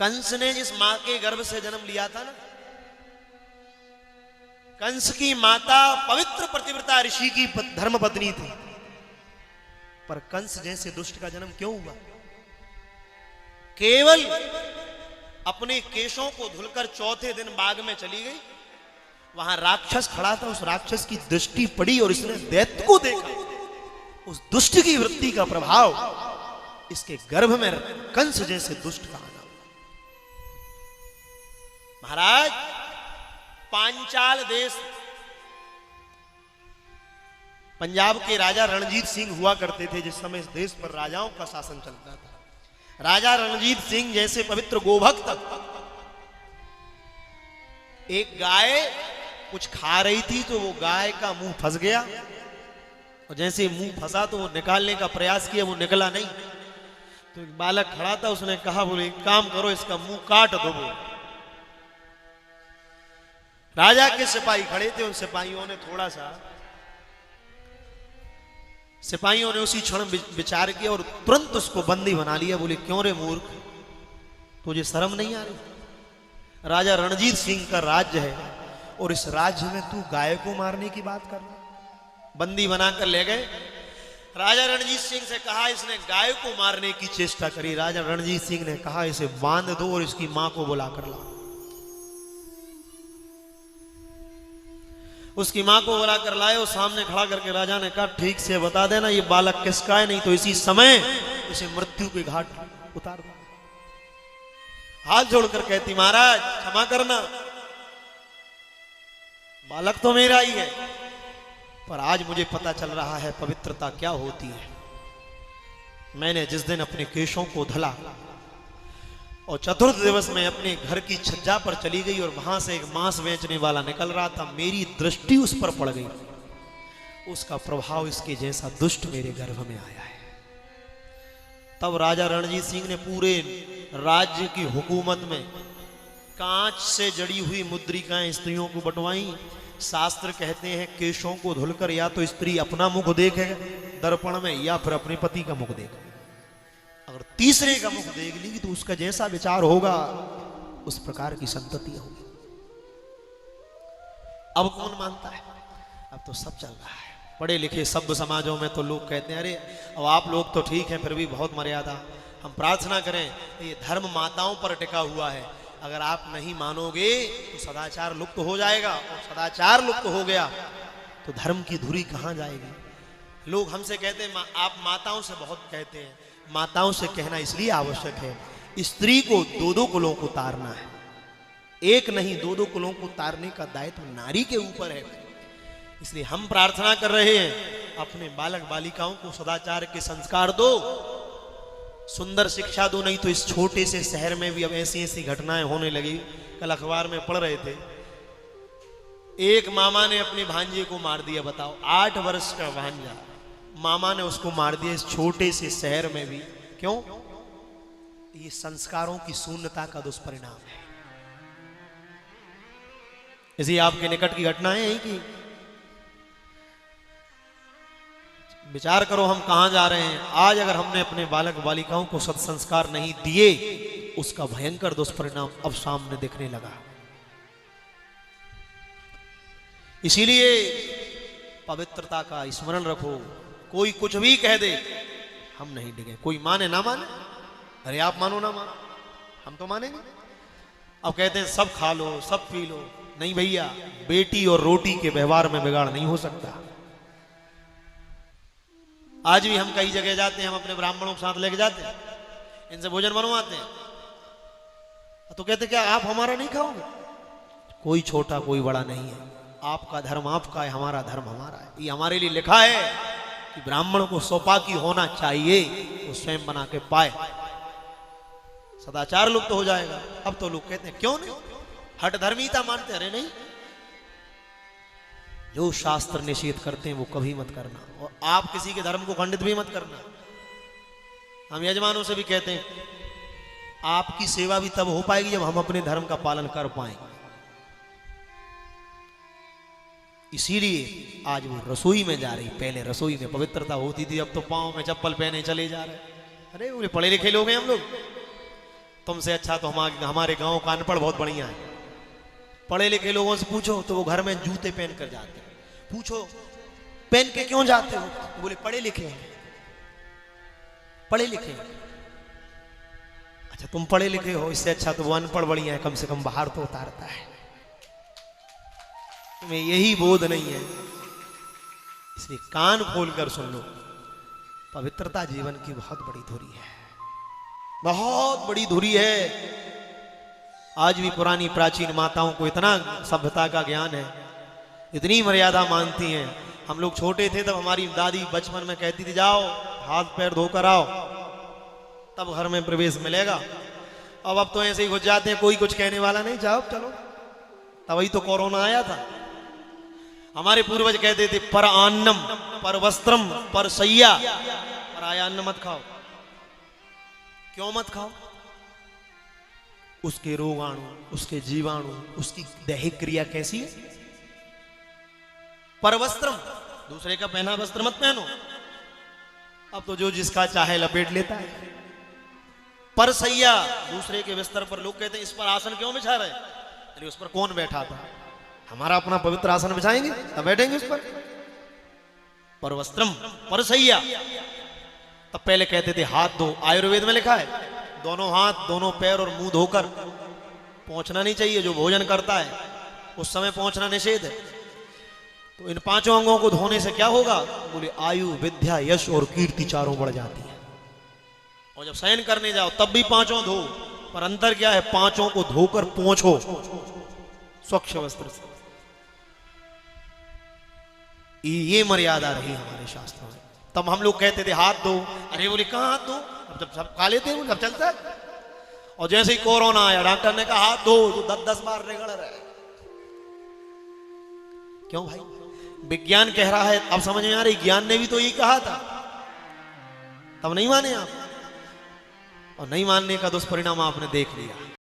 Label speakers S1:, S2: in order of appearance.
S1: कंस ने जिस मां के गर्भ से जन्म लिया था ना, कंस की माता पवित्र प्रतिव्रता ऋषि की धर्म पत्नी थी, पर कंस जैसे दुष्ट का जन्म क्यों हुआ? केवल अपने केशों को धुलकर चौथे दिन बाग में चली गई, वहां राक्षस खड़ा था, उस राक्षस की दृष्टि पड़ी और इसने दैत्य को देखा। उस दुष्ट की वृत्ति का प्रभाव इसके गर्भ में कंस जैसे दुष्ट का आना। महाराज, पांचाल देश, पंजाब के राजा रणजीत सिंह हुआ करते थे जिस समय इस देश पर राजाओं का शासन चलता था। राजा रणजीत सिंह जैसे पवित्र गोभक्त, एक गाय कुछ खा रही थी तो वो गाय का मुंह फंस गया, और जैसे मुंह फंसा तो वो निकालने का प्रयास किया, वो निकला नहीं। तो एक बालक खड़ा था, उसने कहा, बोले एक काम करो, इसका मुंह काट दो। वो राजा के सिपाही खड़े थे, उन सिपाहियों ने थोड़ा सा, सिपाहियों ने उसी क्षण विचार किया और तुरंत उसको बंदी बना लिया। बोले क्यों रे मूर्ख, तुझे शर्म नहीं आ रही? राजा रणजीत सिंह का राज्य है और इस राज्य में तू गाय को मारने की बात कर रहा। बंदी बनाकर ले गए। राजा रणजीत सिंह से कहा, इसने गाय को मारने की चेष्टा करी। राजा रणजीत सिंह ने कहा, इसे बांध दो और इसकी मां को बुला कर लाओ। उसकी मां को बुला कर लाए और सामने खड़ा करके राजा ने कहा, ठीक से बता देना ये बालक किसका है, नहीं तो इसी समय इसे मृत्यु के घाट उतार दो। हाथ जोड़कर कहती, महाराज क्षमा करना, बालक तो मेरा ही है, पर आज मुझे पता चल रहा है पवित्रता क्या होती है। मैंने जिस दिन अपने केशों को धुला और चतुर्थ दिवस में अपने घर की छज्जा पर चली गई और वहां से एक मांस बेचने वाला निकल रहा था, मेरी दृष्टि उस पर पड़ गई, उसका प्रभाव इसके जैसा दुष्ट मेरे गर्भ में आया है। तब राजा रणजीत सिंह ने पूरे राज्य की हुकूमत में कांच से जड़ी हुई मुद्रिकाएं स्त्रियों को बंटवाई। शास्त्र कहते हैं केशों को धुलकर या तो स्त्री अपना मुख देखे दर्पण में या फिर अपने पति का मुख देखे। अगर तीसरे का मुख देख ली तो उसका जैसा विचार होगा उस प्रकार की संतति होगी। अब कौन मानता है? अब तो सब चल रहा है। पढ़े लिखे सभ्य समाजों में तो लोग कहते हैं, अरे अब आप लोग तो ठीक हैं, फिर भी बहुत मर्यादा। हम प्रार्थना करें, ये धर्म माताओं पर टिका हुआ है, अगर आप नहीं मानोगे तो सदाचार लुप्त हो जाएगा, और सदाचार लुप्त हो गया तो धर्म की धुरी कहां जाएगी। लोग हमसे कहते हैं, आप माताओं से बहुत कहते हैं, माताओं से कहना इसलिए आवश्यक है, स्त्री को दो दो कुलों को तारना है, एक नहीं दो दो कुलों को तारने का दायित्व नारी के ऊपर है। इसलिए हम प्रार्थना कर रहे हैं, अपने बालक बालिकाओं को सदाचार के संस्कार दो, सुंदर शिक्षा दो, नहीं तो इस छोटे से शहर में भी अब ऐसी ऐसी घटनाएं होने लगी। कल अखबार में पढ़ रहे थे, एक मामा ने अपने भांजे को मार दिया। बताओ, 8 वर्ष का भांजा, मामा ने उसको मार दिया इस छोटे से शहर में भी। क्यों? ये संस्कारों की शून्यता का दुष्परिणाम है। इसी आपके निकट की घटनाएं हैं कि विचार करो हम कहां जा रहे हैं। आज अगर हमने अपने बालक बालिकाओं को सत्संस्कार नहीं दिए, उसका भयंकर दुष्परिणाम अब सामने दिखने लगा। इसीलिए पवित्रता का स्मरण रखो। कोई कुछ भी कह दे, हम नहीं डिगे। कोई माने ना माने, अरे आप मानो ना मानो, हम तो मानेंगे। अब कहते हैं सब खा लो, सब पी लो। नहीं भैया, बेटी और रोटी के व्यवहार में बिगाड़ नहीं हो सकता। आज भी हम कई जगह जाते हैं, हम अपने ब्राह्मणों के साथ लेके जाते हैं, इनसे भोजन बनवाते हैं, तो कहते क्या आप हमारा नहीं खाओगे? कोई छोटा कोई बड़ा नहीं है, आपका धर्म आपका है, हमारा धर्म हमारा है। ये हमारे लिए लिखा है कि ब्राह्मण को सौपाकी होना चाहिए, वो स्वयं बना के पाए, सदाचार लुप्त हो जाएगा। अब तो लोग कहते हैं क्यों नहीं, हट धर्मीता मानते। अरे नहीं, जो शास्त्र निषेध करते हैं वो कभी मत करना, और आप किसी के धर्म को खंडित भी मत करना। हम यजमानों से भी कहते हैं, आपकी सेवा भी तब हो पाएगी जब हम अपने धर्म का पालन कर पाएंगे। इसीलिए आज वो रसोई में जा रही। पहले रसोई में पवित्रता होती थी, अब तो पांव में चप्पल पहने चले जा रहे। अरे वो पढ़े लिखे लोग हैं हम लोग, तुमसे अच्छा तो हमारे गांव का अनपढ़ बहुत बढ़िया है। पढ़े लिखे लोगों से पूछो तो वो घर में जूते पहन कर जाते हैं। पूछो पहन के क्यों जाते हो, तो बोले पढ़े लिखे हैं, पढ़े लिखे हैं। अच्छा तुम पढ़े लिखे हो, इससे अच्छा तो वो अनपढ़ बढ़िया है, कम से कम बाहर तो उतारता है। तुम्हें यही बोध नहीं है, इसलिए कान खोलकर सुन लो। पवित्रता जीवन की बहुत बड़ी धुरी है, बहुत बड़ी धुरी है। आज भी पुरानी प्राचीन माताओं को इतना सभ्यता का ज्ञान है, इतनी मर्यादा मानती हैं। हम लोग छोटे थे तब हमारी दादी बचपन में कहती थी जाओ हाथ पैर धोकर आओ तब घर में प्रवेश मिलेगा। अब तो ऐसे ही घुस जाते हैं, कोई कुछ कहने वाला नहीं, जाओ चलो। तभी तो कोरोना आया था। हमारे पूर्वज कहते थे पर अन्नम पर वस्त्रम पर सैया, पर आया अन्न मत खाओ। क्यों मत खाओ? उसके रोगाणु, उसके जीवाणु, उसकी दैहिक क्रिया कैसी है। पर वस्त्रम, दूसरे का पहना वस्त्र मत पहनो। अब तो जो जिसका चाहे लपेट लेता है। पर सैया, दूसरे के बिस्तर पर लोग कहते हैं इस पर आसन क्यों बिछा रहे, अरे उस पर कौन बैठा था, हमारा अपना पवित्र आसन बिछाएंगे तब बैठेंगे उस पर वस्त्रम पर सैया। तब पहले कहते थे हाथ धो, आयुर्वेद में लिखा है दोनों हाथ दोनों पैर और मुंह धोकर पहुंचना नहीं चाहिए। जो भोजन करता है उस समय पहुंचना निषेध है। तो इन पांचों अंगों को धोने से क्या होगा, बोले आयु विद्या यश और कीर्ति चारों बढ़ जाती है। और जब शयन करने जाओ तब भी पांचों धो, पर अंतर क्या है, पांचों को धोकर पहुंचो स्वच्छ वस्त्र से। ये मर्यादा रही हमारे शास्त्रों में। तब हम लोग कहते थे हाथ धो, अरे बोले कहां हाथ धो, जब सब खा लेते हैं जब चलता है। और जैसे ही कोरोना आया डॉक्टर ने कहा हाथ धो, तो 10-10 बार रगड़ रहे। क्यों भाई, विज्ञान कह रहा है, अब समझ में आ रही, ज्ञान ने भी तो यही कहा था, तब नहीं माने आप। और नहीं मानने का दुष्परिणाम आपने देख लिया।